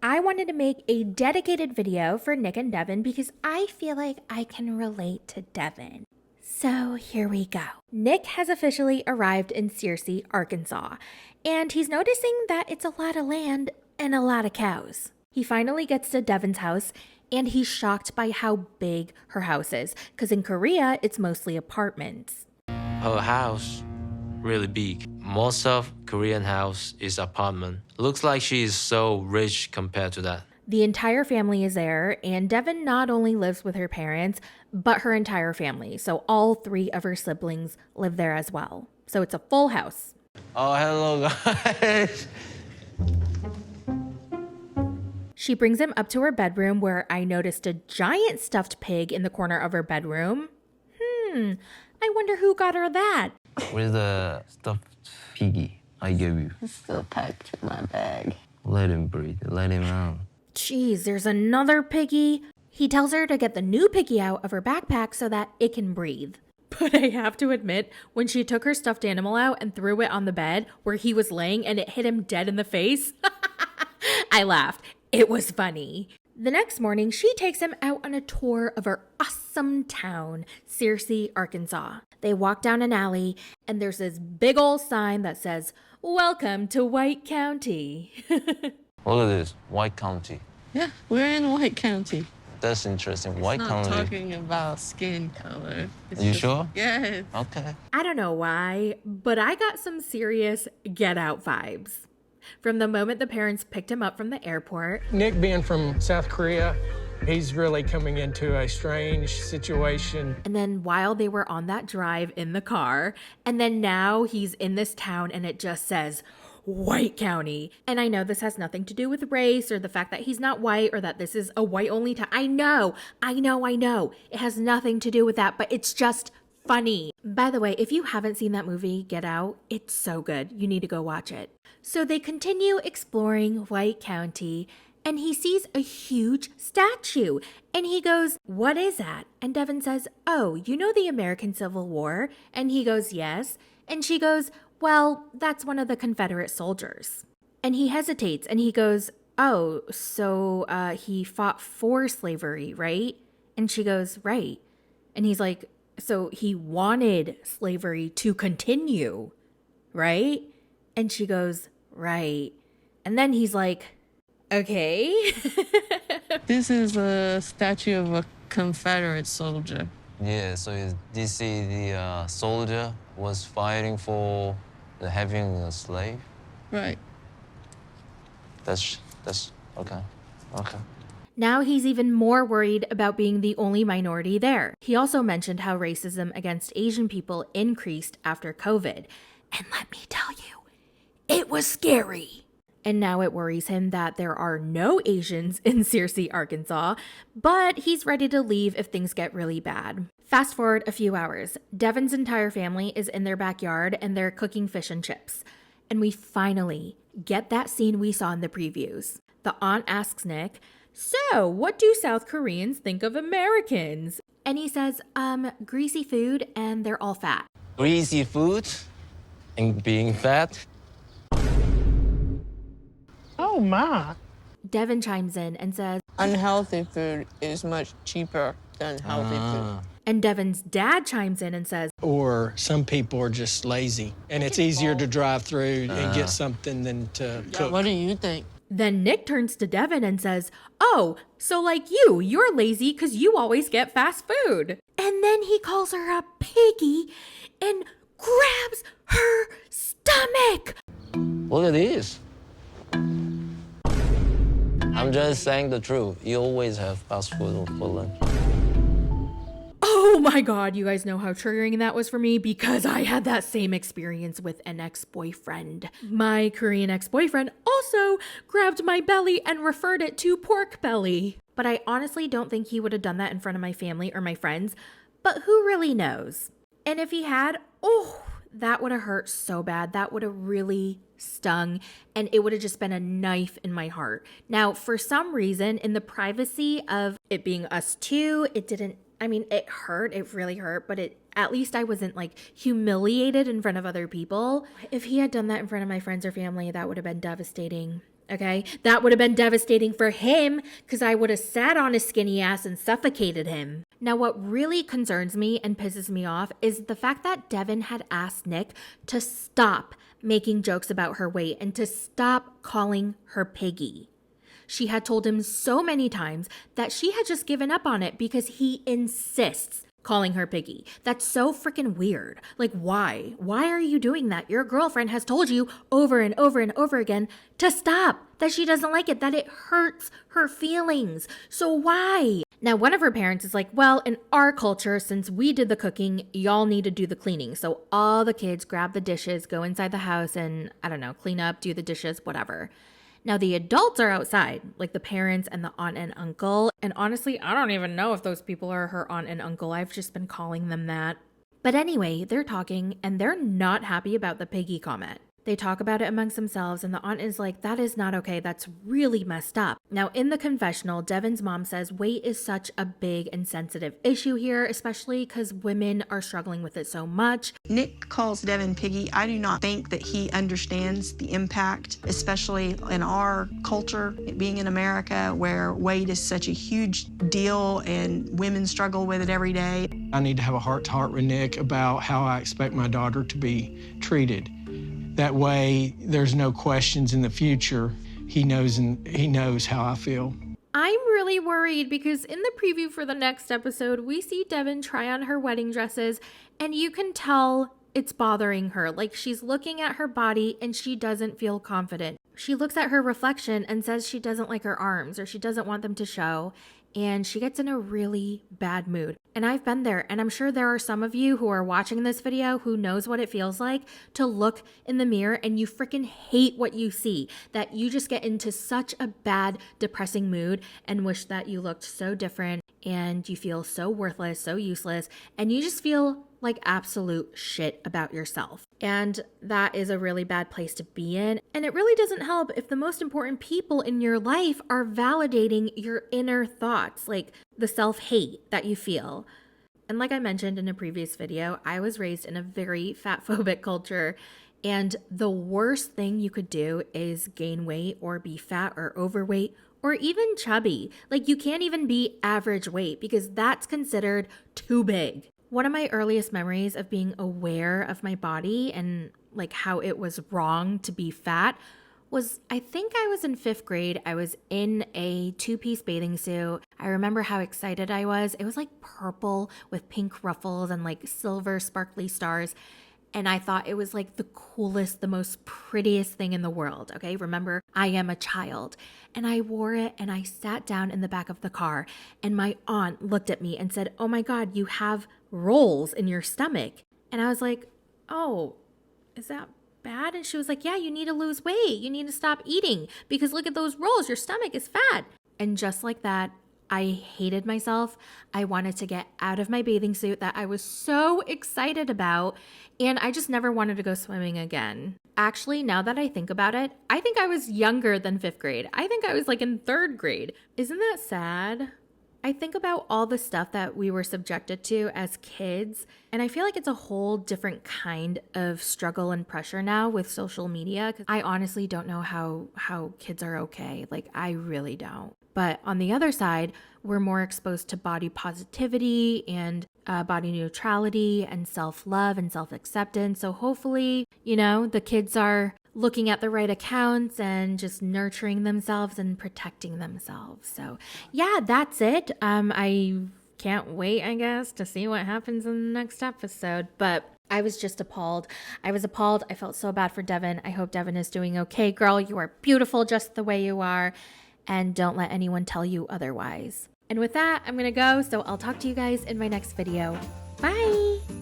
I wanted to make a dedicated video for Nick and Devin because I feel like I can relate to Devin. So here we go. Nick has officially arrived in Fiancé, Arkansas, and he's noticing that it's a lot of land and a lot of cows. He finally gets to Devin's house, and he's shocked by how big her house is, because in Korea, it's mostly apartments. Her house, really big. Most of Korean house is apartment. Looks like she is so rich compared to that. The entire family is there, and Devin not only lives with her parents, but her entire family. So all 3 of her siblings live there as well. So it's a full house. Oh, hello, guys. She brings him up to her bedroom where I noticed a giant stuffed pig in the corner of her bedroom. I wonder who got her that. Where's the stuffed piggy I gave you? It's still packed in my bag. Let him breathe. Let him out. Jeez, there's another piggy. He tells her to get the new piggy out of her backpack so that it can breathe. But I have to admit, when she took her stuffed animal out and threw it on the bed where he was laying and it hit him dead in the face, I laughed. It was funny. The next morning, she takes him out on a tour of her awesome town, Fiancé, Arkansas. They walk down an alley, and there's this big old sign that says, "Welcome to White County." Look at this, White County. Yeah, we're in White County. That's interesting. White Not County. talking about skin color. It's You just- sure? Yes. Okay. I don't know why, but I got some serious Get Out vibes. From the moment the parents picked him up from the airport, Nick being from South Korea, he's really coming into a strange situation. and then while they were on that drive in the car, and then now he's in this town and it just says White County. And I know this has nothing to do with race or the fact that he's not white or that this is a white only town. I know. It has nothing to do with that, but it's just funny. By the way, if you haven't seen that movie, Get Out, it's so good. You need to go watch it. So they continue exploring White County, and he sees a huge statue, and he goes, "What is that?" And Devin says, "Oh, you know the American Civil War?" And he goes, "Yes." And she goes, "Well, that's one of the Confederate soldiers." And he hesitates, and he goes, "Oh, so he fought for slavery, right?" And she goes, "Right." And he's like, "So he wanted slavery to continue, right?" And she goes, "Right." And then he's like, "Okay." This is a statue of a Confederate soldier. Yeah, so you see the soldier was fighting for the having a slave? Right. That's okay. Okay. Now he's even more worried about being the only minority there. He also mentioned how racism against Asian people increased after COVID. And let me tell you, it was scary. And now it worries him that there are no Asians in Fiancé, Arkansas, but he's ready to leave if things get really bad. Fast forward a few hours. Devin's entire family is in their backyard and they're cooking fish and chips. And we finally get that scene we saw in the previews. The aunt asks Nick, "So, what do South Koreans think of Americans?" And he says, greasy food and they're all fat. Greasy food and being fat. Oh, my. Devin chimes in and says, Unhealthy food is much cheaper than healthy food. and Devin's dad chimes in and says, Or some people are just lazy, and it's easier to drive through and get something than to cook. What do you think? Then Nick turns to Devin and says, "Oh, so like you're lazy because you always get fast food." And then he calls her a piggy and grabs her stomach. Look at this. I'm just saying the truth. You always have fast food for lunch. Oh my God, you guys know how triggering that was for me because I had that same experience with an ex-boyfriend. My Korean ex-boyfriend also grabbed my belly and referred it to pork belly. But I honestly don't think he would have done that in front of my family or my friends, but who really knows? And if he had, that would have hurt so bad. That would have really stung, and it would have just been a knife in my heart. Now, for some reason, in the privacy of it being us two, it hurt. It really hurt, but at least I wasn't like humiliated in front of other people. If he had done that in front of my friends or family, that would have been devastating. Okay, that would have been devastating for him because I would have sat on his skinny ass and suffocated him. Now, what really concerns me and pisses me off is the fact that Devin had asked Nick to stop making jokes about her weight and to stop calling her piggy. She had told him so many times that she had just given up on it because he insists calling her piggy. That's so freaking weird. Like, why? Why are you doing that? Your girlfriend has told you over and over and over again to stop, that she doesn't like it, that it hurts her feelings. So why? Now, one of her parents is like, well, in our culture, since we did the cooking, y'all need to do the cleaning. So all the kids grab the dishes, go inside the house and, I don't know, clean up, do the dishes, whatever. Now, the adults are outside, like the parents and the aunt and uncle. And honestly, I don't even know if those people are her aunt and uncle. I've just been calling them that. But anyway, they're talking and they're not happy about the piggy comment. They talk about it amongst themselves and the aunt is like, that is not okay. That's really messed up. Now, in the confessional, Devin's mom says weight is such a big and sensitive issue here, especially because women are struggling with it so much. Nick calls Devin piggy. I do not think that he understands the impact, especially in our culture, being in America, where weight is such a huge deal and women struggle with it every day. I need to have a heart-to-heart with Nick about how I expect my daughter to be treated. That way, there's no questions in the future. He knows how I feel. I'm really worried because in the preview for the next episode, we see Devin try on her wedding dresses and you can tell it's bothering her. Like, she's looking at her body and she doesn't feel confident. She looks at her reflection and says she doesn't like her arms or she doesn't want them to show. And she gets in a really bad mood. And I've been there, and I'm sure there are some of you who are watching this video who knows what it feels like to look in the mirror and you freaking hate what you see, that you just get into such a bad, depressing mood and wish that you looked so different and you feel so worthless, so useless, and you just feel like absolute shit about yourself. And that is a really bad place to be in. And it really doesn't help if the most important people in your life are validating your inner thoughts, like the self-hate that you feel. And like I mentioned in a previous video, I was raised in a very fat-phobic culture. And the worst thing you could do is gain weight or be fat or overweight or even chubby. Like, you can't even be average weight because that's considered too big. One of my earliest memories of being aware of my body and like how it was wrong to be fat was, I think I was in 5th grade. I was in a 2-piece bathing suit. I remember how excited I was. It was like purple with pink ruffles and like silver sparkly stars. And I thought it was like the coolest, the most prettiest thing in the world. Okay. Remember, I am a child. And I wore it and I sat down in the back of the car and my aunt looked at me and said, oh my God, you have rolls in your stomach. And I was like, oh, is that bad? And she was like, yeah, you need to lose weight. You need to stop eating because look at those rolls. Your stomach is fat. And just like that, I hated myself. I wanted to get out of my bathing suit that I was so excited about, and I just never wanted to go swimming again. Actually, now that I think about it, I think I was younger than 5th grade. I think I was like in 3rd grade. Isn't that sad? I think about all the stuff that we were subjected to as kids, and I feel like it's a whole different kind of struggle and pressure now with social media. 'Cause I honestly don't know how kids are okay. Like, I really don't. But on the other side, we're more exposed to body positivity and body neutrality and self-love and self-acceptance. So hopefully, the kids are looking at the right accounts and just nurturing themselves and protecting themselves. So yeah, that's it. I can't wait, I guess, to see what happens in the next episode. But I was just appalled. I was appalled. I felt so bad for Devin. I hope Devin is doing okay. Girl, you are beautiful just the way you are. And don't let anyone tell you otherwise. And with that, I'm going to go. So I'll talk to you guys in my next video. Bye.